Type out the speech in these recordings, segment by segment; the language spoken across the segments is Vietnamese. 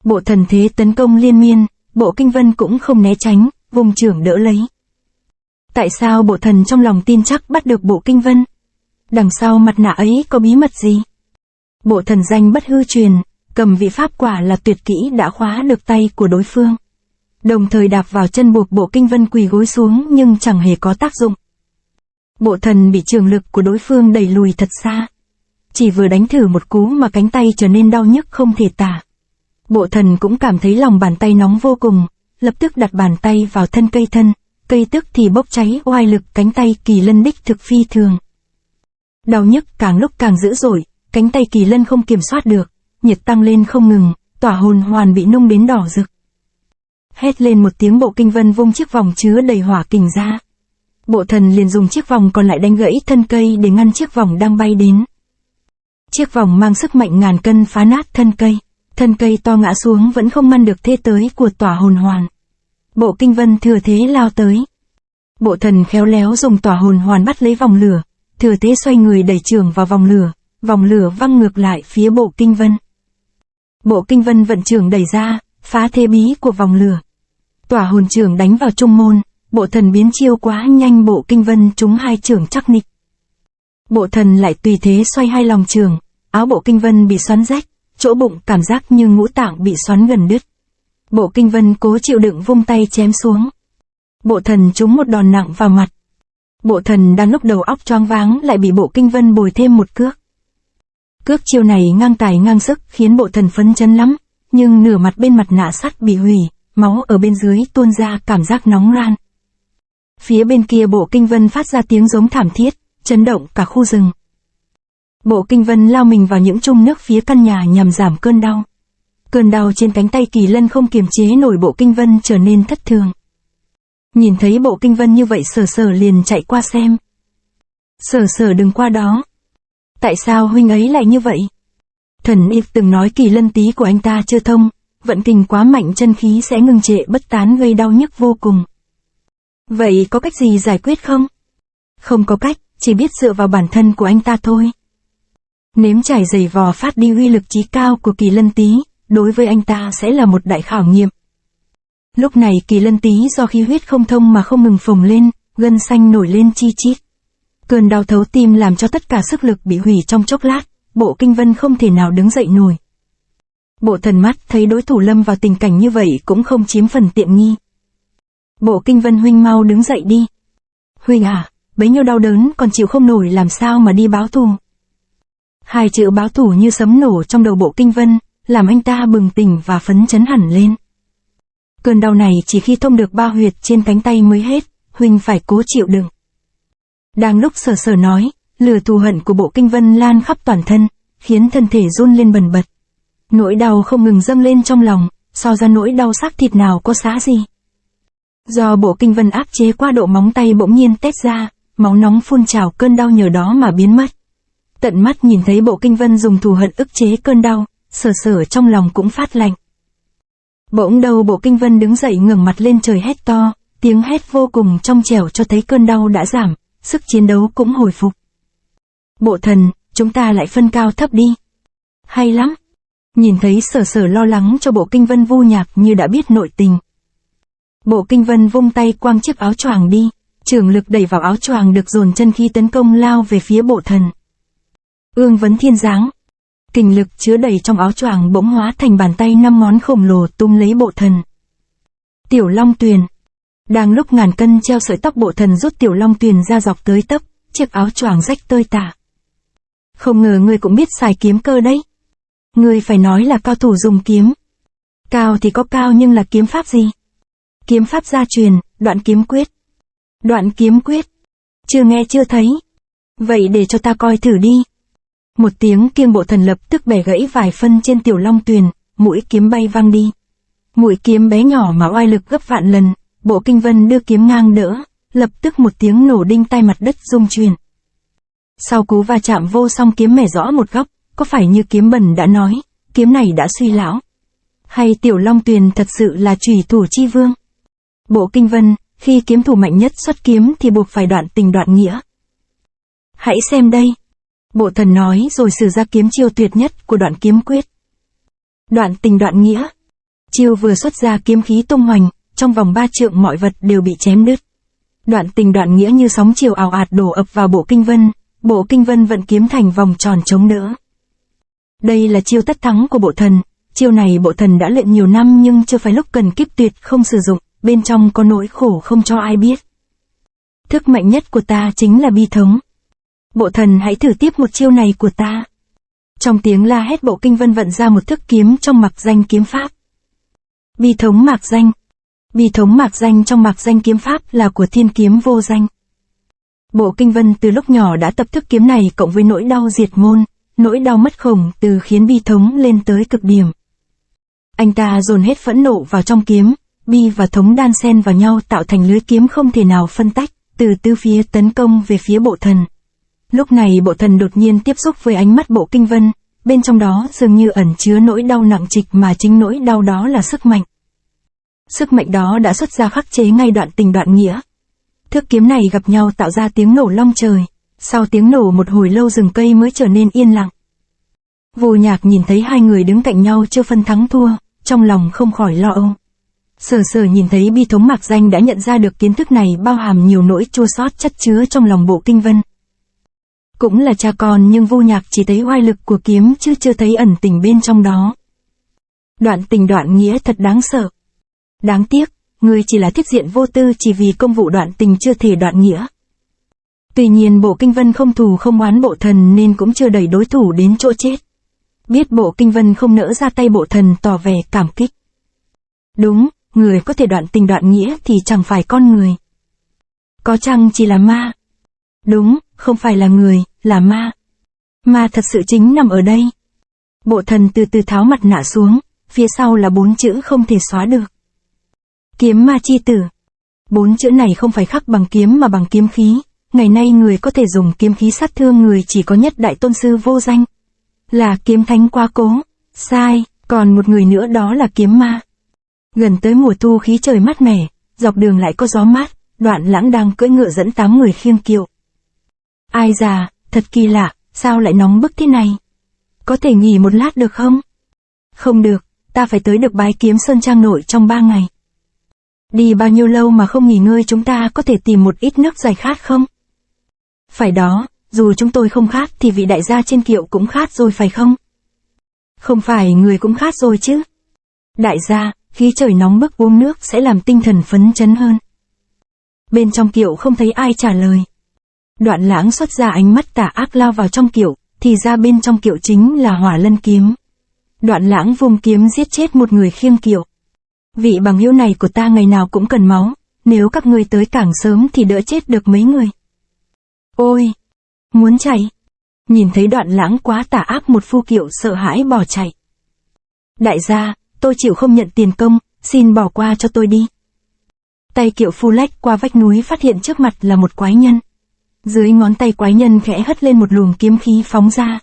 Bộ thần thế tấn công liên miên, Bộ Kinh Vân cũng không né tránh, vùng chưởng đỡ lấy. Tại sao bộ thần trong lòng tin chắc bắt được Bộ Kinh Vân? Đằng sau mặt nạ ấy có bí mật gì? Bộ thần danh bất hư truyền, cầm vị pháp quả là tuyệt kỹ đã khóa được tay của đối phương. Đồng thời đạp vào chân buộc Bộ Kinh Vân quỳ gối xuống nhưng chẳng hề có tác dụng. Bộ thần bị trường lực của đối phương đẩy lùi thật xa. Chỉ vừa đánh thử một cú mà cánh tay trở nên đau nhức không thể tả. Bộ thần cũng cảm thấy lòng bàn tay nóng vô cùng, lập tức đặt bàn tay vào thân cây tức thì bốc cháy oai lực cánh tay Kỳ Lân đích thực phi thường. Đau nhức càng lúc càng dữ dội, cánh tay Kỳ Lân không kiểm soát được, nhiệt tăng lên không ngừng, tỏa hồn hoàn bị nung đến đỏ rực. Hét lên một tiếng, Bộ Kinh Vân vung chiếc vòng chứa đầy hỏa kình ra. Bộ thần liền dùng chiếc vòng còn lại đánh gãy thân cây để ngăn chiếc vòng đang bay đến. Chiếc vòng mang sức mạnh ngàn cân phá nát thân cây to ngã xuống vẫn không ngăn được thế tới của tỏa hồn hoàn. Bộ Kinh Vân thừa thế lao tới. Bộ thần khéo léo dùng tỏa hồn hoàn bắt lấy vòng lửa, thừa thế xoay người đẩy chưởng vào vòng lửa văng ngược lại phía Bộ Kinh Vân. Bộ Kinh Vân vận chưởng đẩy ra, phá thế bí của vòng lửa. Tỏa hồn chưởng đánh vào trung môn, bộ thần biến chiêu quá nhanh, Bộ Kinh Vân trúng hai chưởng chắc nịch. Bộ thần lại tùy thế xoay hai lòng chưởng, áo Bộ Kinh Vân bị xoắn rách, chỗ bụng cảm giác như ngũ tạng bị xoắn gần đứt. Bộ Kinh Vân cố chịu đựng vung tay chém xuống. Bộ thần trúng một đòn nặng vào mặt. Bộ thần đang lúc đầu óc choáng váng lại bị Bộ Kinh Vân bồi thêm một cước. Cước chiêu này ngang tài ngang sức khiến bộ thần phấn chấn lắm, nhưng nửa mặt bên mặt nạ sắt bị hủy, máu ở bên dưới tuôn ra cảm giác nóng ran. Phía bên kia Bộ Kinh Vân phát ra tiếng giống thảm thiết, chấn động cả khu rừng. Bộ Kinh Vân lao mình vào những chung nước phía căn nhà nhằm giảm cơn đau. Cơn đau trên cánh tay Kỳ Lân không kiềm chế nổi, Bộ Kinh Vân trở nên thất thường. Nhìn thấy Bộ Kinh Vân như vậy, Sở Sở liền chạy qua xem. Sở Sở đừng qua đó. Tại sao huynh ấy lại như vậy? Thần y từng nói Kỳ Lân tí của anh ta chưa thông, vận kình quá mạnh chân khí sẽ ngừng trệ bất tán gây đau nhức vô cùng. Vậy có cách gì giải quyết không? Không có cách, chỉ biết dựa vào bản thân của anh ta thôi. Nếm trải giày vò phát đi uy lực chí cao của Kỳ Lân tí, đối với anh ta sẽ là một đại khảo nghiệm. Lúc này Kỳ Lân tí do khí huyết không thông mà không ngừng phồng lên, gân xanh nổi lên chi chít. Cơn đau thấu tim làm cho tất cả sức lực bị hủy trong chốc lát, Bộ Kinh Vân không thể nào đứng dậy nổi. Bộ thần mắt thấy đối thủ lâm vào tình cảnh như vậy cũng không chiếm phần tiện nghi. Bộ Kinh Vân huynh mau đứng dậy đi. Huynh à, bấy nhiêu đau đớn còn chịu không nổi, làm sao mà đi báo thù. Hai chữ báo thù như sấm nổ trong đầu Bộ Kinh Vân, làm anh ta bừng tỉnh và phấn chấn hẳn lên. Cơn đau này chỉ khi thông được ba huyệt trên cánh tay mới hết, huynh phải cố chịu đựng. Đang lúc Sở Sở nói, lửa thù hận của Bộ Kinh Vân lan khắp toàn thân, khiến thân thể run lên bần bật. Nỗi đau không ngừng dâng lên trong lòng, so ra nỗi đau xác thịt nào có xá gì. Do Bộ Kinh Vân áp chế qua độ, móng tay bỗng nhiên tét ra, máu nóng phun trào, cơn đau nhờ đó mà biến mất. Tận mắt nhìn thấy Bộ Kinh Vân dùng thù hận ức chế cơn đau, Sở Sở trong lòng cũng phát lạnh. Bỗng đầu Bộ Kinh Vân đứng dậy ngẩng mặt lên trời hét to, tiếng hét vô cùng trong trẻo cho thấy cơn đau đã giảm, sức chiến đấu cũng hồi phục. Bộ thần, chúng ta lại phân cao thấp đi. Hay lắm. Nhìn thấy Sở Sở lo lắng cho Bộ Kinh Vân vu nhạc như đã biết nội tình. Bộ Kinh Vân vung tay quăng chiếc áo choàng đi, chưởng lực đẩy vào áo choàng được dồn chân khí tấn công lao về phía bộ thần. Ương vấn thiên giáng. Kình lực chứa đầy trong áo choàng bỗng hóa thành bàn tay 5 ngón khổng lồ túm lấy bộ thần. Tiểu Long Tuyền. Đang lúc ngàn cân treo sợi tóc, bộ thần rút Tiểu Long Tuyền ra dọc tới tấp, chiếc áo choàng rách tơi tả. Không ngờ ngươi cũng biết xài kiếm cơ đấy. Ngươi phải nói là cao thủ dùng kiếm. Cao thì có cao nhưng là kiếm pháp gì? Kiếm pháp gia truyền, Đoạn Kiếm Quyết. Đoạn Kiếm Quyết. Chưa nghe chưa thấy. Vậy để cho ta coi thử đi. Một tiếng kiêng, bộ thần lập tức bẻ gãy vài phân trên Tiểu Long Tuyền, mũi kiếm bay văng đi. Mũi kiếm bé nhỏ mà oai lực gấp vạn lần, Bộ Kinh Vân đưa kiếm ngang đỡ, lập tức một tiếng nổ đinh tai, mặt đất rung chuyển. Sau cú va chạm vô song, kiếm mẻ rõ một góc, có phải như Kiếm Bẩn đã nói, kiếm này đã suy lão? Hay Tiểu Long Tuyền thật sự là chủy thủ chi vương? Bộ Kinh Vân, khi kiếm thủ mạnh nhất xuất kiếm thì buộc phải đoạn tình đoạn nghĩa. Hãy xem đây. Bộ thần nói rồi sử ra kiếm chiêu tuyệt nhất của Đoạn Kiếm Quyết. Đoạn tình đoạn nghĩa. chiêu vừa xuất ra kiếm khí tung hoành, trong vòng 3 trượng mọi vật đều bị chém đứt. Đoạn tình đoạn nghĩa như sóng chiều ào ạt đổ ập vào Bộ Kinh Vân, Bộ Kinh Vân vận kiếm thành vòng tròn chống đỡ. Đây là chiêu tất thắng của Bộ Thần, chiêu này Bộ Thần đã luyện nhiều năm nhưng chưa phải lúc cần kiếp tuyệt không sử dụng, bên trong có nỗi khổ không cho ai biết. Thức mạnh nhất của ta chính là bi thống. Bộ Thần hãy thử tiếp một chiêu này của ta. Trong tiếng la hét Bộ Kinh Vân vận ra một thức kiếm trong mạc danh kiếm pháp. Bi thống mạc danh. Bi thống mạc danh trong mạc danh kiếm pháp là của thiên kiếm vô danh. Bộ Kinh Vân từ lúc nhỏ đã tập thức kiếm này cộng với nỗi đau diệt môn, nỗi đau mất khổng từ khiến bi thống lên tới cực điểm. Anh ta dồn hết phẫn nộ vào trong kiếm, bi và thống đan xen vào nhau tạo thành lưới kiếm không thể nào phân tách, từ tứ phía tấn công về phía Bộ Thần. Lúc này Bộ Thần đột nhiên tiếp xúc với ánh mắt Bộ Kinh Vân, bên trong đó dường như ẩn chứa nỗi đau nặng trịch mà chính nỗi đau đó là sức mạnh. Sức mạnh đó đã xuất ra khắc chế ngay đoạn tình đoạn nghĩa. Thước kiếm này gặp nhau tạo ra tiếng nổ long trời, sau tiếng nổ một hồi lâu rừng cây mới trở nên yên lặng. Vô Nhạc nhìn thấy hai người đứng cạnh nhau chưa phân thắng thua, trong lòng không khỏi lo âu. Sở Sở nhìn thấy bi thống mạc danh đã nhận ra được kiến thức này bao hàm nhiều nỗi chua xót chất chứa trong lòng Bộ Kinh Vân. Cũng là cha con nhưng Vô Nhạc chỉ thấy oai lực của kiếm chứ chưa thấy ẩn tình bên trong đó. Đoạn tình đoạn nghĩa thật đáng sợ. Đáng tiếc, người chỉ là thiết diện vô tư chỉ vì công vụ đoạn tình chưa thể đoạn nghĩa. Tuy nhiên Bộ Kinh Vân không thù không oán Bộ Thần nên cũng chưa đẩy đối thủ đến chỗ chết. Biết Bộ Kinh Vân không nỡ ra tay Bộ Thần tỏ vẻ cảm kích. Đúng, người có thể đoạn tình đoạn nghĩa thì chẳng phải con người. Có chăng chỉ là ma? Đúng, không phải là người, là ma. Ma thật sự chính nằm ở đây. Bộ Thần từ từ tháo mặt nạ xuống, phía sau là 4 chữ không thể xóa được. Kiếm ma chi tử. 4 chữ này không phải khắc bằng kiếm mà bằng kiếm khí. Ngày nay người có thể dùng kiếm khí sát thương người chỉ có nhất Đại Tôn Sư Vô Danh. Là kiếm thánh quá cố. Sai, còn một người nữa đó là kiếm ma. Gần tới mùa thu khí trời mát mẻ, dọc đường lại có gió mát, Đoạn Lãng đang cưỡi ngựa dẫn 8 người khiêng kiệu. Ai già, thật kỳ lạ, sao lại nóng bức thế này? Có thể nghỉ một lát được không? Không được, ta phải tới được Bái Kiếm Sơn Trang nội trong 3 ngày. Đi bao nhiêu lâu mà không nghỉ ngơi, chúng ta có thể tìm một ít nước giải khát không? Phải đó, dù chúng tôi không khát thì vị đại gia trên kiệu cũng khát rồi phải không? Không phải người cũng khát rồi chứ? Đại gia, khí trời nóng bức uống nước sẽ làm tinh thần phấn chấn hơn. Bên trong kiệu không thấy ai trả lời. Đoạn Lãng xuất ra ánh mắt tà ác lao vào trong kiệu, thì ra bên trong kiệu chính là Hỏa Lân kiếm. Đoạn Lãng vung kiếm giết chết một người khiêng kiệu. Vị bằng hữu này của ta ngày nào cũng cần máu, nếu các ngươi tới càng sớm thì đỡ chết được mấy người. Ôi! Muốn chạy! Nhìn thấy Đoạn Lãng quá tà ác, một phu kiệu sợ hãi bỏ chạy. Đại gia, tôi chịu không nhận tiền công, xin bỏ qua cho tôi đi. Tay kiệu phu lách qua vách núi phát hiện trước mặt là một quái nhân. Dưới ngón tay quái nhân khẽ hất lên một luồng kiếm khí phóng ra.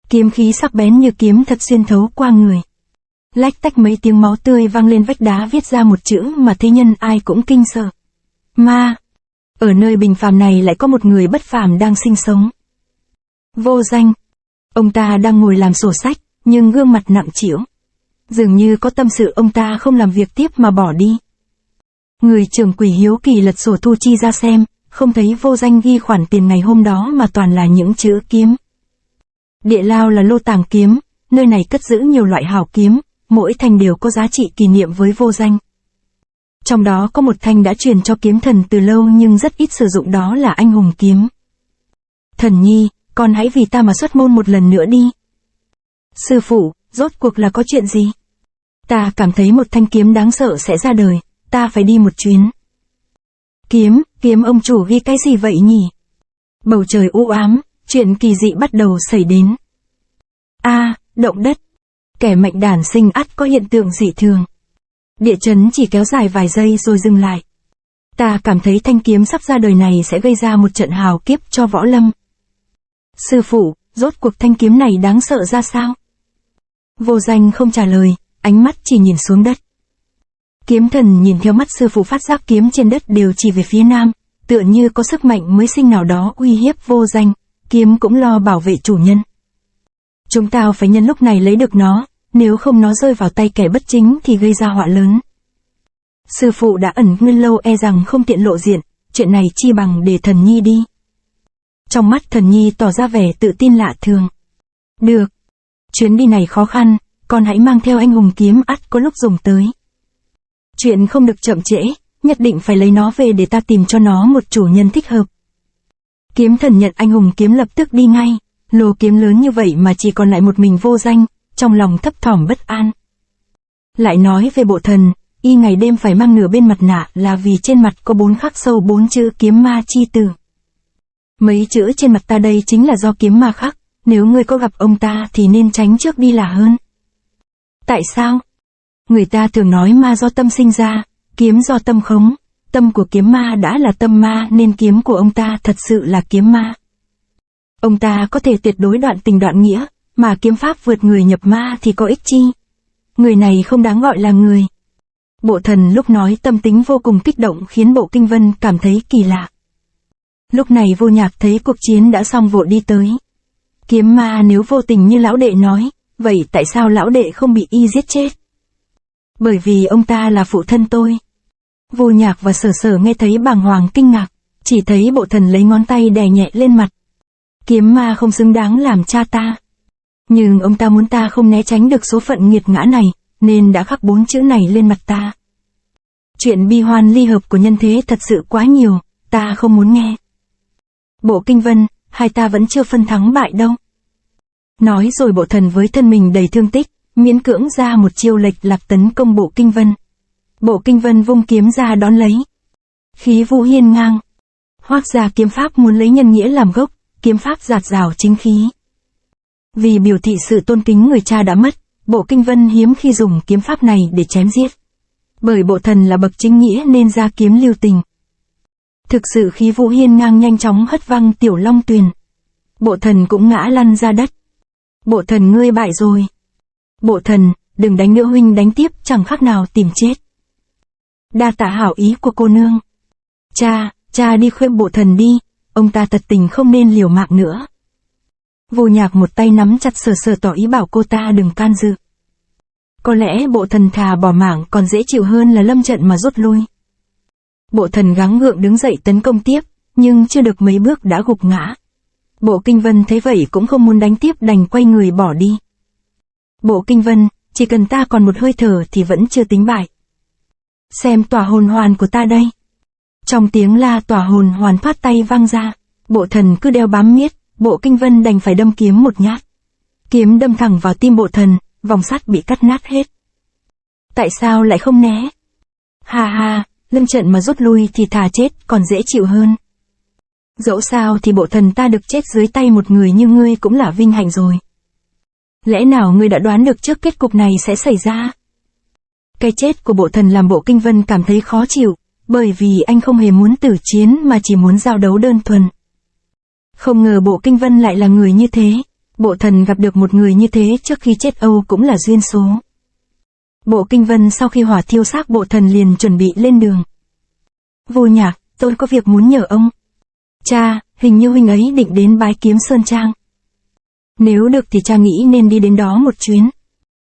Kiếm khí sắc bén như kiếm thật xuyên thấu qua người. Lách tách mấy tiếng máu tươi vang lên vách đá, viết ra một chữ mà thế nhân ai cũng kinh sợ. Ma! Ở nơi bình phàm này lại có một người bất phàm đang sinh sống. Vô Danh! Ông ta đang ngồi làm sổ sách, nhưng gương mặt nặng trĩu. Dường như có tâm sự, ông ta không làm việc tiếp mà bỏ đi. Người trưởng quỷ hiếu kỳ lật sổ thu chi ra xem, không thấy Vô Danh ghi khoản tiền ngày hôm đó mà toàn là những chữ kiếm. Địa lao là lô tàng kiếm, nơi này cất giữ nhiều loại hảo kiếm, mỗi thanh đều có giá trị kỷ niệm với Vô Danh. Trong đó có một thanh đã truyền cho kiếm thần từ lâu nhưng rất ít sử dụng, đó là anh hùng kiếm. Thần nhi, con hãy vì ta mà xuất môn một lần nữa đi. Sư phụ, rốt cuộc là có chuyện gì? Ta cảm thấy một thanh kiếm đáng sợ sẽ ra đời, ta phải đi một chuyến. Kiếm ông chủ ghi cái gì vậy nhỉ? Bầu trời u ám, chuyện kỳ dị bắt đầu xảy đến. Động đất. Kẻ mạnh đản sinh ắt có hiện tượng dị thường. Địa chấn chỉ kéo dài vài giây rồi dừng lại. Ta cảm thấy thanh kiếm sắp ra đời này sẽ gây ra một trận hào kiếp cho võ lâm. Sư phụ, rốt cuộc thanh kiếm này đáng sợ ra sao? Vô Danh không trả lời, ánh mắt chỉ nhìn xuống đất. Kiếm thần nhìn theo mắt sư phụ phát giác kiếm trên đất đều chỉ về phía nam, tựa như có sức mạnh mới sinh nào đó uy hiếp Vô Danh, kiếm cũng lo bảo vệ chủ nhân. Chúng ta phải nhân lúc này lấy được nó, nếu không nó rơi vào tay kẻ bất chính thì gây ra họa lớn. Sư phụ đã ẩn nguyên lâu e rằng không tiện lộ diện, chuyện này chi bằng để Thần Nhi đi. Trong mắt Thần Nhi tỏ ra vẻ tự tin lạ thường. Được. Chuyến đi này khó khăn, con hãy mang theo anh hùng kiếm ắt có lúc dùng tới. Chuyện không được chậm trễ, nhất định phải lấy nó về để ta tìm cho nó một chủ nhân thích hợp. Kiếm thần nhận anh hùng kiếm lập tức đi ngay, lô kiếm lớn như vậy mà chỉ còn lại một mình Vô Danh, trong lòng thấp thỏm bất an. Lại nói về Bộ Thần, y ngày đêm phải mang nửa bên mặt nạ là vì trên mặt có 4 khắc sâu 4 chữ kiếm ma chi tử. Mấy chữ trên mặt ta đây chính là do kiếm ma khắc, nếu ngươi có gặp ông ta thì nên tránh trước đi là hơn. Tại sao? Người ta thường nói ma do tâm sinh ra, kiếm do tâm khống, tâm của kiếm ma đã là tâm ma nên kiếm của ông ta thật sự là kiếm ma. Ông ta có thể tuyệt đối đoạn tình đoạn nghĩa, mà kiếm pháp vượt người nhập ma thì có ích chi? Người này không đáng gọi là người. Bộ Thần lúc nói tâm tính vô cùng kích động khiến Bộ Kinh Vân cảm thấy kỳ lạ. Lúc này Vô Nhạc thấy cuộc chiến đã xong vội đi tới. Kiếm ma nếu vô tình như lão đệ nói, vậy tại sao lão đệ không bị y giết chết? Bởi vì ông ta là phụ thân tôi. Vô Nhạc và Sở Sở nghe thấy bàng hoàng kinh ngạc, chỉ thấy Bộ Thần lấy ngón tay đè nhẹ lên mặt. Kiếm ma không xứng đáng làm cha ta. Nhưng ông ta muốn ta không né tránh được số phận nghiệt ngã này, nên đã khắc 4 chữ này lên mặt ta. Chuyện bi hoan ly hợp của nhân thế thật sự quá nhiều, ta không muốn nghe. Bộ Kinh Vân, hai ta vẫn chưa phân thắng bại đâu. Nói rồi Bộ Thần với thân mình đầy thương tích, miễn cưỡng ra một chiêu lệch lạc tấn công Bộ Kinh Vân. Bộ Kinh Vân vung kiếm ra đón lấy. Khí vũ hiên ngang. Hoác gia kiếm pháp muốn lấy nhân nghĩa làm gốc, kiếm pháp dạt dào chính khí. Vì biểu thị sự tôn kính người cha đã mất, Bộ Kinh Vân hiếm khi dùng kiếm pháp này để chém giết. Bởi Bộ Thần là bậc chính nghĩa nên ra kiếm lưu tình. Thực sự khí vũ hiên ngang nhanh chóng hất văng Tiểu Long Tuyền. Bộ Thần cũng ngã lăn ra đất. Bộ Thần ngươi bại rồi. Bộ Thần, đừng đánh nữa huynh đánh tiếp chẳng khác nào tìm chết. Đa tạ hảo ý của cô nương. Cha đi khuyên Bộ Thần đi, ông ta thật tình không nên liều mạng nữa. Vô Nhạc một tay nắm chặt Sở Sở tỏ ý bảo cô ta đừng can dự. Có lẽ Bộ Thần thà bỏ mạng còn dễ chịu hơn là lâm trận mà rút lui. Bộ Thần gắng gượng đứng dậy tấn công tiếp, nhưng chưa được mấy bước đã gục ngã. Bộ Kinh Vân thấy vậy cũng không muốn đánh tiếp đành quay người bỏ đi. Bộ Kinh Vân, chỉ cần ta còn một hơi thở thì vẫn chưa tính bại. Xem tỏa hồn hoàn của ta đây. Trong tiếng la tỏa hồn hoàn thoát tay văng ra, Bộ Thần cứ đeo bám miết, Bộ Kinh Vân đành phải đâm kiếm một nhát. Kiếm đâm thẳng vào tim Bộ Thần, vòng sắt bị cắt nát hết. Tại sao lại không né? Ha, lâm trận mà rút lui thì thà chết còn dễ chịu hơn. Dẫu sao thì Bộ Thần ta được chết dưới tay một người như ngươi cũng là vinh hạnh rồi. Lẽ nào ngươi đã đoán được trước kết cục này sẽ xảy ra? Cái chết của Bộ Thần làm Bộ Kinh Vân cảm thấy khó chịu, bởi vì anh không hề muốn tử chiến mà chỉ muốn giao đấu đơn thuần. Không ngờ Bộ Kinh Vân lại là người như thế, Bộ Thần gặp được một người như thế trước khi chết Âu cũng là duyên số. Bộ Kinh Vân sau khi hỏa thiêu xác Bộ Thần liền chuẩn bị lên đường. Vô Nhạc, tôi có việc muốn nhờ ông. Cha, hình như huynh ấy định đến Bái Kiếm Sơn Trang. Nếu được thì cha nghĩ nên đi đến đó một chuyến.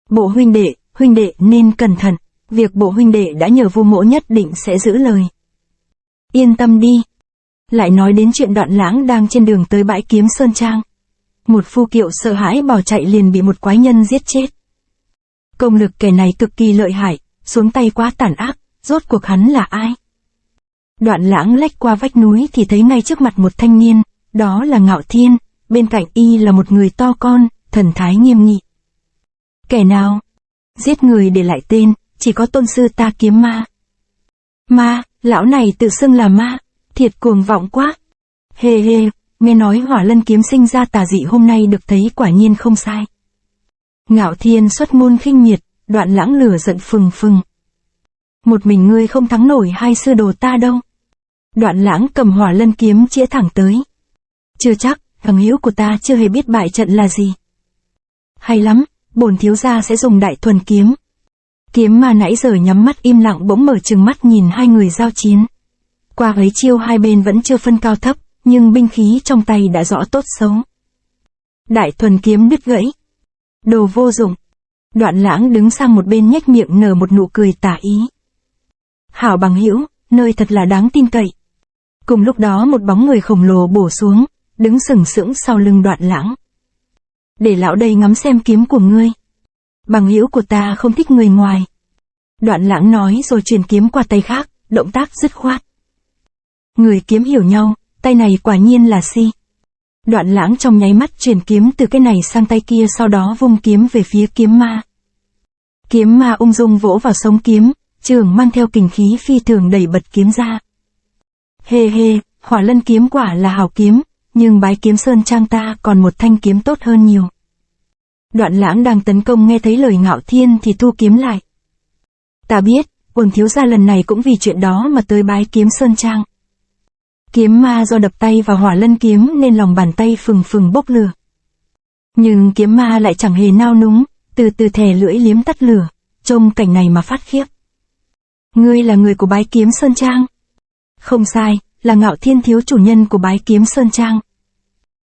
Bộ huynh đệ nên cẩn thận, việc Bộ huynh đệ đã nhờ Vô Mỗ nhất định sẽ giữ lời. Yên tâm đi. Lại nói đến chuyện Đoạn Lãng đang trên đường tới Bãi Kiếm Sơn Trang. Một phu kiệu sợ hãi bỏ chạy liền bị một quái nhân giết chết. Công lực kẻ này cực kỳ lợi hại, xuống tay quá tàn ác, rốt cuộc hắn là ai? Đoạn Lãng lách qua vách núi thì thấy ngay trước mặt một thanh niên, đó là Ngạo Thiên, bên cạnh y là một người to con, thần thái nghiêm nghị. Kẻ nào? Giết người để lại tên, chỉ có tôn sư ta kiếm ma. Ma, lão này tự xưng là ma, thiệt cuồng vọng quá. Hề, nghe nói Hỏa Lân kiếm sinh ra tà dị hôm nay được thấy quả nhiên không sai. Ngạo Thiên xuất môn khinh miệt, Đoạn Lãng lửa giận phừng phừng. Một mình ngươi không thắng nổi hai sư đồ ta đâu. Đoạn Lãng cầm Hỏa Lân kiếm chĩa thẳng tới. Chưa chắc, thằng hữu của ta chưa hề biết bại trận là gì. Hay lắm, bổn thiếu gia sẽ dùng Đại Thuần kiếm. Kiếm ma nãy giờ nhắm mắt im lặng bỗng mở trừng mắt nhìn hai người giao chiến. Qua ấy chiêu hai bên vẫn chưa phân cao thấp, nhưng binh khí trong tay đã rõ tốt xấu. Đại Thuần kiếm đứt gãy. Đồ vô dụng. Đoạn Lãng đứng sang một bên nhếch miệng nở một nụ cười tà ý. Hảo bằng hữu, nơi thật là đáng tin cậy. Cùng lúc đó một bóng người khổng lồ bổ xuống, đứng sừng sững sau lưng Đoạn Lãng. Để lão đây ngắm xem kiếm của ngươi. Bằng hữu của ta không thích người ngoài. Đoạn Lãng nói rồi chuyển kiếm qua tay khác, động tác dứt khoát. Người kiếm hiểu nhau, tay này quả nhiên là si. Đoạn Lãng trong nháy mắt chuyển kiếm từ cái này sang tay kia, sau đó vung kiếm về phía kiếm ma. Kiếm ma ung dung vỗ vào sống kiếm, trường mang theo kình khí phi thường đẩy bật kiếm ra. Hê hê, Hỏa Lân kiếm quả là hảo kiếm, nhưng Bái Kiếm Sơn Trang ta còn một thanh kiếm tốt hơn nhiều. Đoạn Lãng đang tấn công nghe thấy lời Ngạo Thiên thì thu kiếm lại. Ta biết, Uổng thiếu gia lần này cũng vì chuyện đó mà tới Bái Kiếm Sơn Trang. Kiếm ma do đập tay vào Hỏa Lân kiếm nên lòng bàn tay phừng phừng bốc lửa. Nhưng kiếm ma lại chẳng hề nao núng, từ từ thè lưỡi liếm tắt lửa, trông cảnh này mà phát khiếp. Ngươi là người của Bái Kiếm Sơn Trang? Không sai, là Ngạo Thiên thiếu chủ nhân của Bái Kiếm Sơn Trang.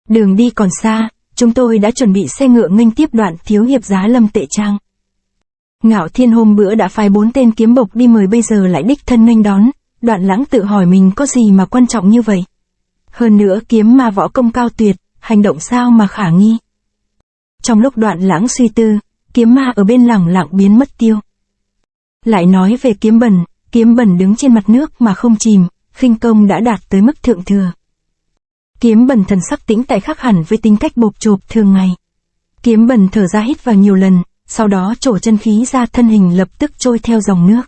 Đường đi còn xa, chúng tôi đã chuẩn bị xe ngựa nghênh tiếp Đoạn thiếu hiệp giá Lâm Tệ Trang. Ngạo Thiên hôm bữa đã phái 4 tên kiếm bộc đi mời, bây giờ lại đích thân nghênh đón. Đoạn Lãng tự hỏi mình có gì mà quan trọng như vậy. Hơn nữa kiếm ma võ công cao tuyệt, hành động sao mà khả nghi. Trong lúc Đoạn Lãng suy tư, kiếm ma ở bên lẳng lặng biến mất tiêu. Lại nói về kiếm bẩn đứng trên mặt nước mà không chìm, khinh công đã đạt tới mức thượng thừa. Kiếm bẩn thần sắc tĩnh tại khác hẳn với tính cách bộp chộp thường ngày. Kiếm bẩn thở ra hít vào nhiều lần, sau đó trổ chân khí ra, thân hình lập tức trôi theo dòng nước.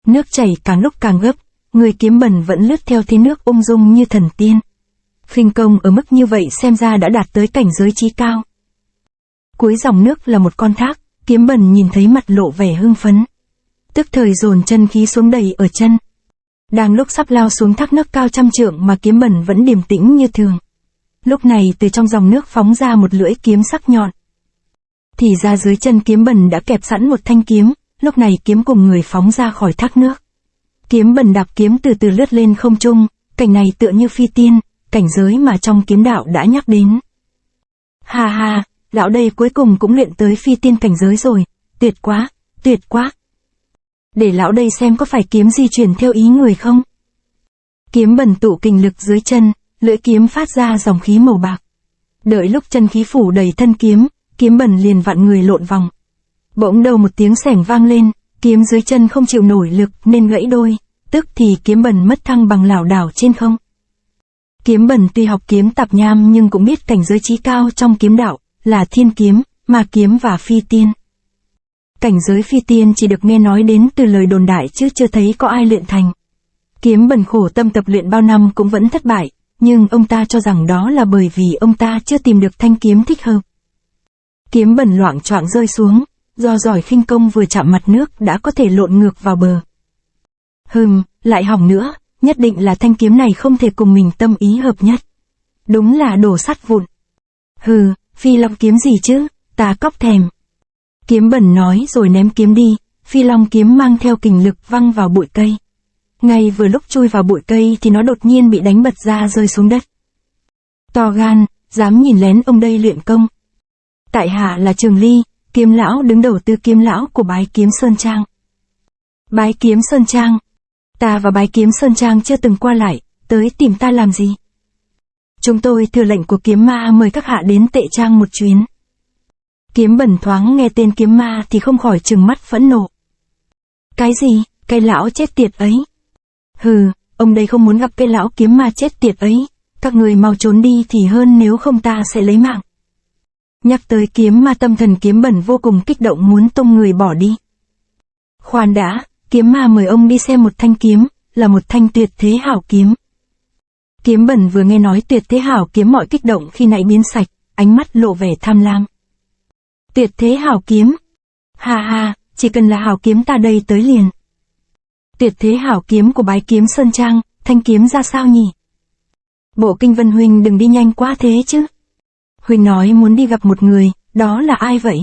Nước chảy càng lúc càng gấp, người kiếm bẩn vẫn lướt theo thế nước ung dung như thần tiên. Khinh công ở mức như vậy xem ra đã đạt tới cảnh giới chí cao. Cuối dòng nước là một con thác, kiếm bẩn nhìn thấy mặt lộ vẻ hưng phấn. Tức thời dồn chân khí xuống đầy ở chân. Đang lúc sắp lao xuống thác nước cao trăm trượng mà kiếm bẩn vẫn điềm tĩnh như thường. Lúc này từ trong dòng nước phóng ra một lưỡi kiếm sắc nhọn. Thì ra dưới chân kiếm bẩn đã kẹp sẵn một thanh kiếm, lúc này kiếm cùng người phóng ra khỏi thác nước. Kiếm bẩn đạp kiếm từ từ lướt lên không trung, cảnh này tựa như phi tiên, cảnh giới mà trong kiếm đạo đã nhắc đến. Ha ha, lão đây cuối cùng cũng luyện tới phi tiên cảnh giới rồi, tuyệt quá, tuyệt quá. Để lão đây xem có phải kiếm di chuyển theo ý người không. Kiếm bẩn tụ kình lực dưới chân, lưỡi kiếm phát ra dòng khí màu bạc. Đợi lúc chân khí phủ đầy thân kiếm, kiếm bẩn liền vặn người lộn vòng. Bỗng đầu một tiếng xẻng vang lên, kiếm dưới chân không chịu nổi lực nên gãy đôi, tức thì kiếm bẩn mất thăng bằng lảo đảo trên không. Kiếm bẩn tuy học kiếm tạp nham nhưng cũng biết cảnh giới chí cao trong kiếm đạo là thiên kiếm, ma kiếm và phi tiên. Cảnh giới phi tiên chỉ được nghe nói đến từ lời đồn đại chứ chưa thấy có ai luyện thành. Kiếm bẩn khổ tâm tập luyện bao năm cũng vẫn thất bại, nhưng ông ta cho rằng đó là bởi vì ông ta chưa tìm được thanh kiếm thích hợp. Kiếm bẩn loạng choạng rơi xuống, do giỏi khinh công vừa chạm mặt nước đã có thể lộn ngược vào bờ. Lại hỏng nữa, nhất định là thanh kiếm này không thể cùng mình tâm ý hợp nhất. Đúng là đồ sắt vụn. Phi long kiếm gì chứ, ta cóc thèm. Kiếm bẩn nói rồi ném kiếm đi, phi long kiếm mang theo kình lực văng vào bụi cây. Ngay vừa lúc chui vào bụi cây thì nó đột nhiên bị đánh bật ra rơi xuống đất. To gan, dám nhìn lén ông đây luyện công. Tại hạ là Trường Ly, kiếm lão đứng đầu tư kiếm lão của Bái Kiếm Sơn Trang. Bái Kiếm Sơn Trang? Ta và Bái Kiếm Sơn Trang chưa từng qua lại, tới tìm ta làm gì? Chúng tôi thừa lệnh của kiếm ma mời các hạ đến Tệ Trang một chuyến. Kiếm bẩn thoáng nghe tên kiếm ma thì không khỏi trừng mắt phẫn nộ. Cái gì, cái lão chết tiệt ấy? Ông đây không muốn gặp cái lão kiếm ma chết tiệt ấy, các người mau trốn đi thì hơn, nếu không ta sẽ lấy mạng. Nhắc tới kiếm ma tâm thần kiếm bẩn vô cùng kích động muốn tung người bỏ đi. Khoan đã, kiếm ma mời ông đi xem một thanh kiếm, là một thanh tuyệt thế hảo kiếm. Kiếm bẩn vừa nghe nói tuyệt thế hảo kiếm mọi kích động khi nãy biến sạch, ánh mắt lộ vẻ tham lam. Tuyệt thế hảo kiếm? Ha, chỉ cần là hảo kiếm ta đây tới liền. Tuyệt thế hảo kiếm của Bái Kiếm Sơn Trang, thanh kiếm ra sao nhỉ? Bộ Kinh Vân huynh đừng đi nhanh quá thế chứ. Huynh nói muốn đi gặp một người, đó là ai vậy?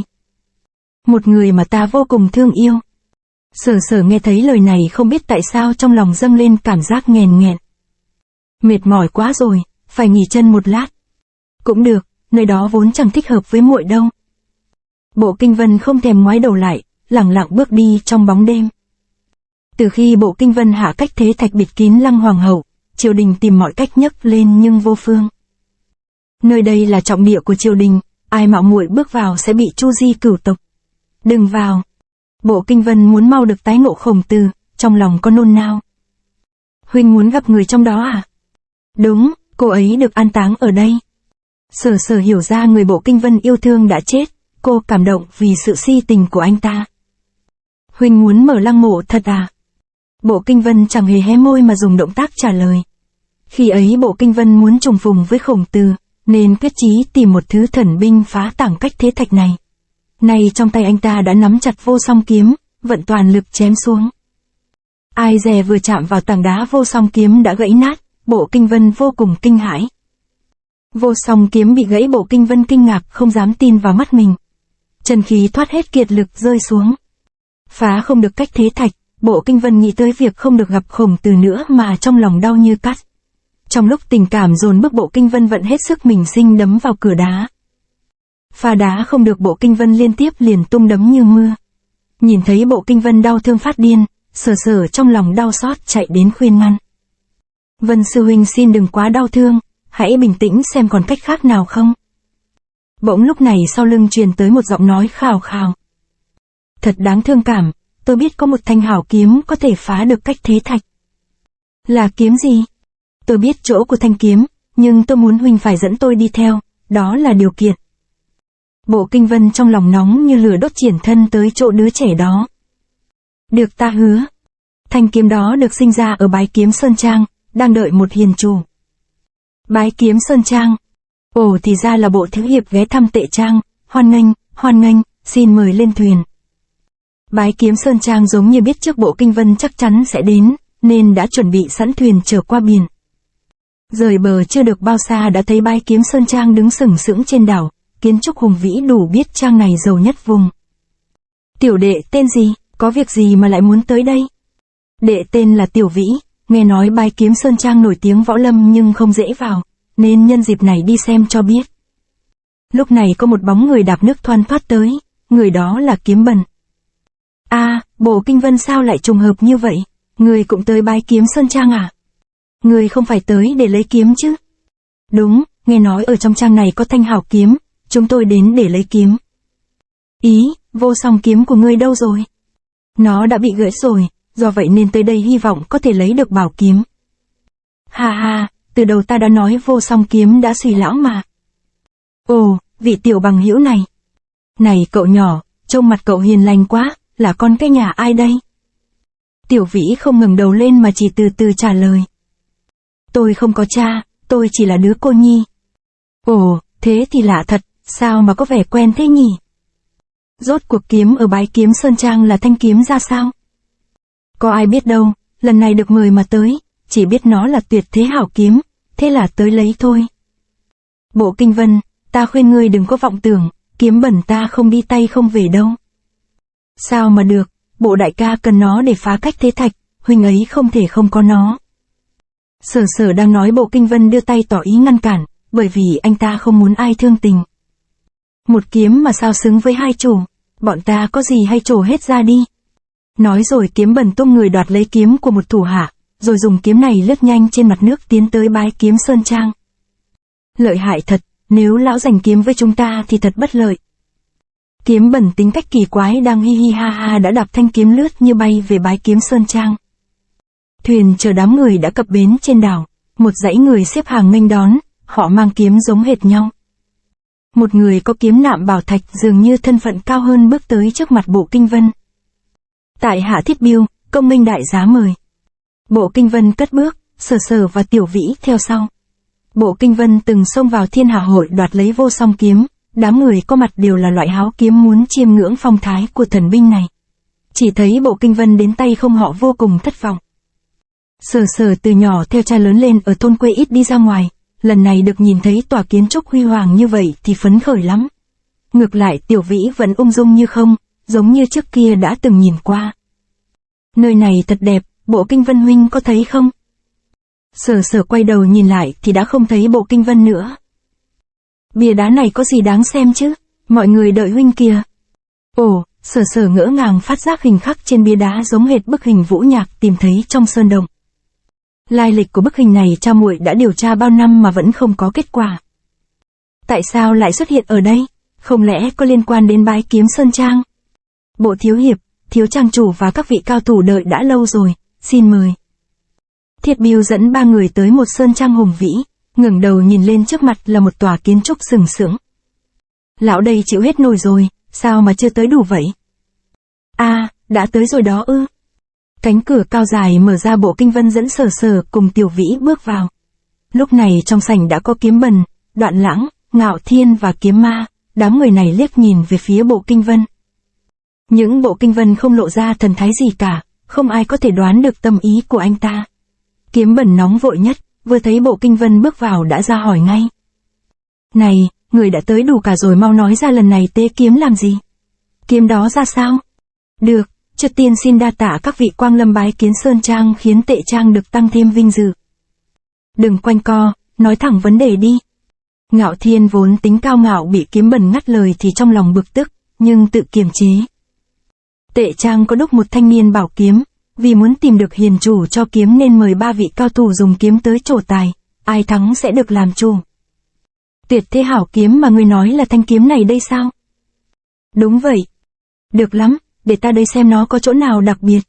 Một người mà ta vô cùng thương yêu. Sở nghe thấy lời này không biết tại sao trong lòng dâng lên cảm giác nghèn nghẹn. Mệt mỏi quá rồi, phải nghỉ chân một lát. Cũng được, nơi đó vốn chẳng thích hợp với muội đâu. Bộ Kinh Vân không thèm ngoái đầu lại, lẳng lặng bước đi trong bóng đêm. Từ khi Bộ Kinh Vân hạ cách thế thạch bịt kín Lăng Hoàng hậu, triều đình tìm mọi cách nhấc lên nhưng vô phương. Nơi đây là trọng địa của triều đình, ai mạo muội bước vào sẽ bị chu di cửu tộc. Đừng vào. Bộ Kinh Vân muốn mau được tái ngộ Khổng Tử, trong lòng có nôn nao. Huynh muốn gặp người trong đó à? Đúng, cô ấy được an táng ở đây. Sở Sở hiểu ra người Bộ Kinh Vân yêu thương đã chết, cô cảm động vì sự si tình của anh ta. Huynh muốn mở lăng mộ thật à? Bộ Kinh Vân chẳng hề hé môi mà dùng động tác trả lời. Khi ấy Bộ Kinh Vân muốn trùng phùng với Khổng Tử, nên quyết chí tìm một thứ thần binh phá tảng cách thế thạch này. Nay trong tay anh ta đã nắm chặt vô song kiếm, vận toàn lực chém xuống. Ai dè vừa chạm vào tảng đá vô song kiếm đã gãy nát, Bộ Kinh Vân vô cùng kinh hãi. Vô song kiếm bị gãy, Bộ Kinh Vân kinh ngạc không dám tin vào mắt mình. Chân khí thoát hết kiệt lực rơi xuống. Phá không được cách thế thạch, Bộ Kinh Vân nghĩ tới việc không được gặp Khổng Tử nữa mà trong lòng đau như cắt. Trong lúc tình cảm dồn bức, Bộ Kinh Vân vận hết sức mình sinh đấm vào cửa đá. Phá đá không được, Bộ Kinh Vân liên tiếp liền tung đấm như mưa. Nhìn thấy Bộ Kinh Vân đau thương phát điên, Sở Sở trong lòng đau xót chạy đến khuyên ngăn. Vân sư huynh xin đừng quá đau thương, hãy bình tĩnh xem còn cách khác nào không. Bỗng lúc này sau lưng truyền tới một giọng nói khào khào. Thật đáng thương cảm, tôi biết có một thanh hảo kiếm có thể phá được cách thế thạch. Là kiếm gì? Tôi biết chỗ của thanh kiếm, nhưng tôi muốn huynh phải dẫn tôi đi theo, đó là điều kiện. Bộ Kinh Vân trong lòng nóng như lửa đốt, triển thân tới chỗ đứa trẻ đó. Được, ta hứa. Thanh kiếm đó được sinh ra ở Bái Kiếm Sơn Trang, đang đợi một hiền chủ. Bái Kiếm Sơn Trang. Ồ, thì ra là Bộ thiếu hiệp ghé thăm Tệ Trang, hoan nghênh, xin mời lên thuyền. Bái Kiếm Sơn Trang giống như biết trước Bộ Kinh Vân chắc chắn sẽ đến, nên đã chuẩn bị sẵn thuyền chở qua biển. Rời bờ chưa được bao xa đã thấy Bái Kiếm Sơn Trang đứng sừng sững trên đảo, kiến trúc hùng vĩ đủ biết trang này giàu nhất vùng. Tiểu đệ tên gì, có việc gì mà lại muốn tới đây? Đệ tên là Tiểu Vĩ, nghe nói Bái Kiếm Sơn Trang nổi tiếng võ lâm nhưng không dễ vào, nên nhân dịp này đi xem cho biết. Lúc này có một bóng người đạp nước thoăn thoắt tới, người đó là Kiếm Bần. À, Bộ Kinh Vân sao lại trùng hợp như vậy? Người cũng tới Bái Kiếm Sơn Trang à? Người không phải tới để lấy kiếm chứ? Đúng, nghe nói ở trong trang này có thanh hảo kiếm, chúng tôi đến để lấy kiếm. Ý, vô song kiếm của ngươi đâu rồi? Nó đã bị gãy rồi, do vậy nên tới đây hy vọng có thể lấy được bảo kiếm. Ha ha, từ đầu ta đã nói vô song kiếm đã suy lão mà. Ồ, vị tiểu bằng hữu này. Này cậu nhỏ, trông mặt cậu hiền lành quá, là con cái nhà ai đây? Tiểu Vĩ không ngẩng đầu lên mà chỉ từ từ trả lời. Tôi không có cha, tôi chỉ là đứa cô nhi. Ồ, thế thì lạ thật, sao mà có vẻ quen thế nhỉ? Rốt cuộc kiếm ở Bái Kiếm Sơn Trang là thanh kiếm ra sao? Có ai biết đâu, lần này được mời mà tới, chỉ biết nó là tuyệt thế hảo kiếm, thế là tới lấy thôi. Bộ Kinh Vân, ta khuyên ngươi đừng có vọng tưởng, kiếm bẩn ta không đi tay không về đâu. Sao mà được, Bộ đại ca cần nó để phá cách thế thạch, huynh ấy không thể không có nó. Sở Sở đang nói, Bộ Kinh Vân đưa tay tỏ ý ngăn cản, bởi vì anh ta không muốn ai thương tình. Một kiếm mà sao xứng với hai chủ, bọn ta có gì hay trổ hết ra đi. Nói rồi Kiếm Bần tung người đoạt lấy kiếm của một thủ hạ, rồi dùng kiếm này lướt nhanh trên mặt nước tiến tới Bái Kiếm Sơn Trang. Lợi hại thật, nếu lão giành kiếm với chúng ta thì thật bất lợi. Kiếm Bần tính cách kỳ quái đang hi hi ha ha đã đạp thanh kiếm lướt như bay về Bái Kiếm Sơn Trang. Thuyền chờ đám người đã cập bến trên đảo, một dãy người xếp hàng nghênh đón, họ mang kiếm giống hệt nhau. Một người có kiếm nạm bảo thạch dường như thân phận cao hơn bước tới trước mặt Bộ Kinh Vân. Tại hạ Thiết Biêu, công minh đại giá mời. Bộ Kinh Vân cất bước, Sở Sở và Tiểu Vĩ theo sau. Bộ Kinh Vân từng xông vào Thiên Hà Hội đoạt lấy vô song kiếm, đám người có mặt đều là loại háo kiếm muốn chiêm ngưỡng phong thái của thần binh này. Chỉ thấy Bộ Kinh Vân đến tay không họ vô cùng thất vọng. Sở Sở từ nhỏ theo cha lớn lên ở thôn quê ít đi ra ngoài, lần này được nhìn thấy tòa kiến trúc huy hoàng như vậy thì phấn khởi lắm. Ngược lại Tiểu Vĩ vẫn ung dung như không, giống như trước kia đã từng nhìn qua. Nơi này thật đẹp, Bộ Kinh Vân huynh có thấy không? Sở Sở quay đầu nhìn lại thì đã không thấy Bộ Kinh Vân nữa. Bìa đá này có gì đáng xem chứ, mọi người đợi huynh kìa. Ồ, Sở Sở ngỡ ngàng phát giác hình khắc trên bia đá giống hệt bức hình Vũ Nhạc tìm thấy trong sơn động. Lai lịch của bức hình này cha muội đã điều tra bao năm mà vẫn không có kết quả. Tại sao lại xuất hiện ở đây? Không lẽ có liên quan đến bái kiếm sơn trang? Bộ thiếu hiệp, thiếu trang chủ và các vị cao thủ đợi đã lâu rồi, xin mời. Thiết Bưu dẫn 3 người tới một sơn trang hùng vĩ, ngẩng đầu nhìn lên trước mặt là một tòa kiến trúc sừng sững. Lão đây chịu hết nổi rồi, sao mà chưa tới đủ vậy? À, đã tới rồi đó ư. Cánh cửa cao dài mở ra, Bộ Kinh Vân dẫn Sở Sở cùng Tiểu Vĩ bước vào. Lúc này trong sảnh đã có Kiếm Bần, Đoạn Lãng, Ngạo Thiên và Kiếm Ma, đám người này liếc nhìn về phía Bộ Kinh Vân. Những Bộ Kinh Vân không lộ ra thần thái gì cả, không ai có thể đoán được tâm ý của anh ta. Kiếm Bần nóng vội nhất, vừa thấy Bộ Kinh Vân bước vào đã ra hỏi ngay. Này, người đã tới đủ cả rồi, mau nói ra lần này tế kiếm làm gì? Kiếm đó ra sao? Được, trước tiên xin đa tạ các vị quang lâm bái kiến sơn trang, khiến Tệ Trang được tăng thêm vinh dự. Đừng quanh co, nói thẳng vấn đề đi. Ngạo Thiên vốn tính cao ngạo bị Kiếm Bần ngắt lời thì trong lòng bực tức, nhưng tự kiềm chế. Tệ Trang có đúc một thanh niên bảo kiếm, vì muốn tìm được hiền chủ cho kiếm nên mời 3 vị cao thủ dùng kiếm tới trổ tài, ai thắng sẽ được làm chủ. Tuyệt thế hảo kiếm mà ngươi nói là thanh kiếm này đây sao? Đúng vậy. Được lắm, để ta đây xem nó có chỗ nào đặc biệt.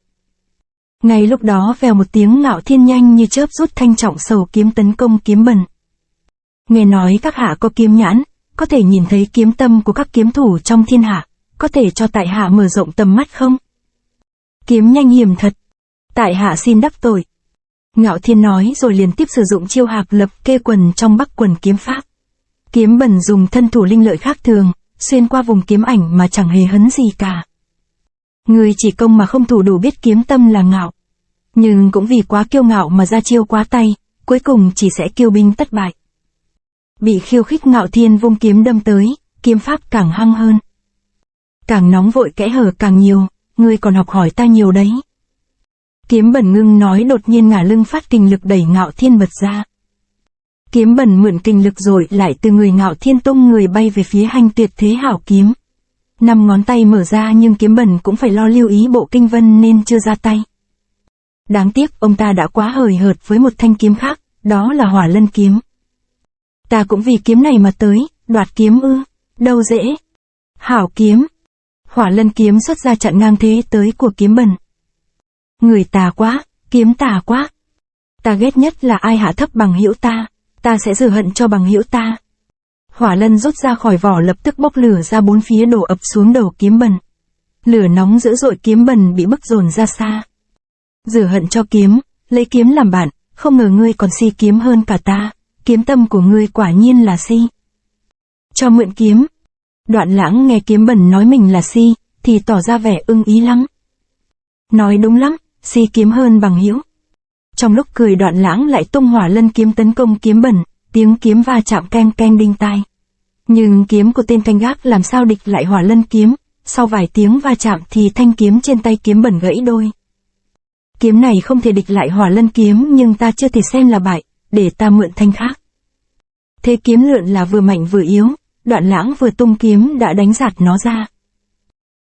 Ngay lúc đó vèo một tiếng, Ngạo Thiên nhanh như chớp rút thanh trọng sầu kiếm tấn công Kiếm Bần. Nghe nói các hạ có kiếm nhãn, có thể nhìn thấy kiếm tâm của các kiếm thủ trong thiên hạ, có thể cho tại hạ mở rộng tầm mắt không? Kiếm nhanh hiểm thật. Tại hạ xin đắc tội. Ngạo Thiên nói rồi liền tiếp sử dụng chiêu hạc lập kê quần trong Bắc Quần kiếm pháp. Kiếm Bần dùng thân thủ linh lợi khác thường, xuyên qua vùng kiếm ảnh mà chẳng hề hấn gì cả. Người chỉ công mà không thủ đủ biết kiếm tâm là ngạo. Nhưng cũng vì quá kiêu ngạo mà ra chiêu quá tay, cuối cùng chỉ sẽ kiêu binh tất bại. Bị khiêu khích, Ngạo Thiên vung kiếm đâm tới, kiếm pháp càng hăng hơn. Càng nóng vội kẽ hở càng nhiều, ngươi còn học hỏi ta nhiều đấy. Kiếm Bần ngưng nói, đột nhiên ngả lưng phát kình lực đẩy Ngạo Thiên bật ra. Kiếm Bần mượn kình lực rồi lại từ người Ngạo Thiên tung người bay về phía thanh tuyệt thế hảo kiếm. 5 ngón tay mở ra nhưng Kiếm Bần cũng phải lo lưu ý Bộ Kinh Vân nên chưa ra tay. Đáng tiếc ông ta đã quá hời hợt với một thanh kiếm khác, đó là Hỏa Lân kiếm. Ta cũng vì kiếm này mà tới, đoạt kiếm ư? Đâu dễ. Hảo kiếm. Hỏa Lân kiếm xuất ra chặn ngang thế tới của Kiếm Bần. Người tà quá, kiếm tà quá. Ta ghét nhất là ai hạ thấp bằng hữu ta sẽ rửa hận cho bằng hữu ta. Hỏa Lân rút ra khỏi vỏ lập tức bốc lửa ra 4 phía đổ ập xuống đầu Kiếm Bần. Lửa nóng dữ dội, Kiếm Bần bị bức dồn ra xa. Rửa hận cho kiếm, lấy kiếm làm bạn, không ngờ ngươi còn si kiếm hơn cả ta, kiếm tâm của ngươi quả nhiên là si. Cho mượn kiếm. Đoạn Lãng nghe Kiếm Bần nói mình là si, thì tỏ ra vẻ ưng ý lắm. Nói đúng lắm, si kiếm hơn bằng hữu. Trong lúc cười, Đoạn Lãng lại tung Hỏa Lân kiếm tấn công Kiếm Bần, tiếng kiếm va chạm keng keng đinh tai. Nhưng kiếm của tên canh gác làm sao địch lại Hỏa Lân kiếm, sau vài tiếng va chạm thì thanh kiếm trên tay Kiếm Bần gãy đôi. Kiếm này không thể địch lại Hỏa Lân kiếm nhưng ta chưa thể xem là bại, để ta mượn thanh khác. Thế kiếm lượn là vừa mạnh vừa yếu, Đoạn Lãng vừa tung kiếm đã đánh giạt nó ra.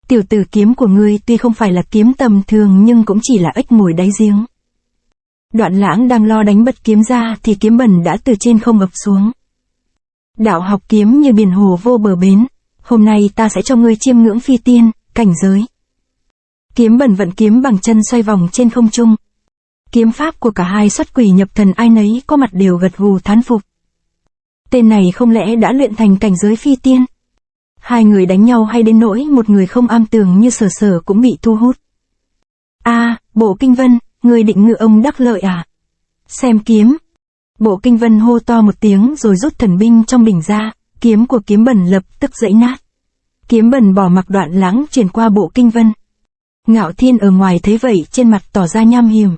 Tiểu tử, kiếm của ngươi tuy không phải là kiếm tầm thường nhưng cũng chỉ là ếch mồi đáy giếng. Đoạn Lãng đang lo đánh bật kiếm ra thì Kiếm Bần đã từ trên không ập xuống. Đạo học kiếm như biển hồ vô bờ bến, hôm nay ta sẽ cho ngươi chiêm ngưỡng phi tiên, cảnh giới. Kiếm Bần vận kiếm bằng chân xoay vòng trên không trung. Kiếm pháp của cả hai xuất quỷ nhập thần, ai nấy có mặt đều gật gù thán phục. Tên này không lẽ đã luyện thành cảnh giới phi tiên? Hai người đánh nhau hay đến nỗi một người không am tường như Sở Sở cũng bị thu hút. Bộ Kinh Vân, người định ngự ông đắc lợi à? Xem kiếm. Bộ Kinh Vân hô to một tiếng rồi rút thần binh trong bình ra, kiếm của Kiếm Bần lập tức gãy nát. Kiếm Bần bỏ mặc Đoạn Lãng chuyển qua Bộ Kinh Vân. Ngạo Thiên ở ngoài thấy vậy trên mặt tỏ ra nham hiểm.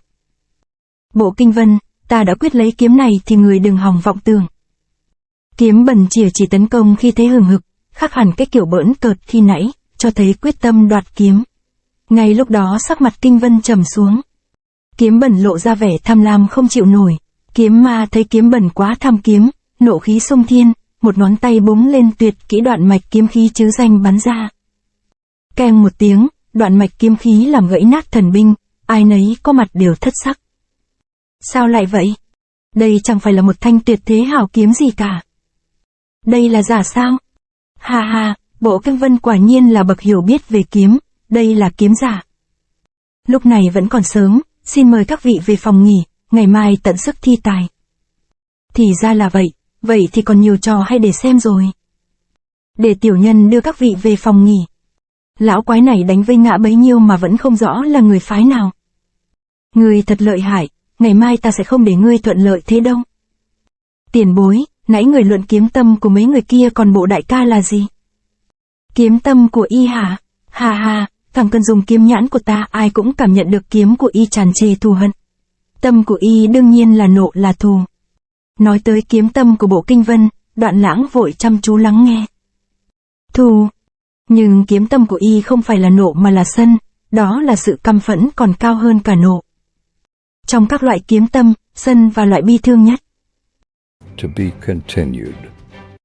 Bộ Kinh Vân, ta đã quyết lấy kiếm này thì người đừng hòng vọng tưởng. Kiếm Bần chỉ tấn công khi thấy hừng hực, khác hẳn cái kiểu bỡn cợt khi nãy, cho thấy quyết tâm đoạt kiếm. Ngay lúc đó sắc mặt Kinh Vân trầm xuống. Kiếm Bần lộ ra vẻ tham lam không chịu nổi. Kiếm Ma thấy Kiếm Bần quá tham kiếm, nộ khí xông thiên, một ngón tay búng lên tuyệt kỹ đoạn mạch kiếm khí chứ danh bắn ra. Keng một tiếng, đoạn mạch kiếm khí làm gãy nát thần binh, ai nấy có mặt đều thất sắc. Sao lại vậy? Đây chẳng phải là một thanh tuyệt thế hảo kiếm gì cả. Đây là giả sao? Ha ha, Bộ Kinh Vân quả nhiên là bậc hiểu biết về kiếm, đây là kiếm giả. Lúc này vẫn còn sớm, xin mời các vị về phòng nghỉ, ngày mai tận sức thi tài. Thì ra là vậy, vậy thì còn nhiều trò hay để xem rồi. Để tiểu nhân đưa các vị về phòng nghỉ. Lão quái này đánh vây ngã bấy nhiêu mà vẫn không rõ là người phái nào. Ngươi thật lợi hại, ngày mai ta sẽ không để ngươi thuận lợi thế đâu. Tiền bối, nãy người luận kiếm tâm của mấy người kia còn bộ đại ca là gì? Kiếm tâm của y hả? Ha ha, càng cần dùng kiếm nhãn của ta ai cũng cảm nhận được kiếm của y tràn trề thù hận. Tâm của y đương nhiên là nộ là thù. Nói tới kiếm tâm của Bộ Kinh Vân, Đoạn Lãng vội chăm chú lắng nghe. Thù. Nhưng kiếm tâm của y không phải là nộ mà là sân, đó là sự căm phẫn còn cao hơn cả nộ. Trong các loại kiếm tâm, sân và loại bi thương nhất. To be continued.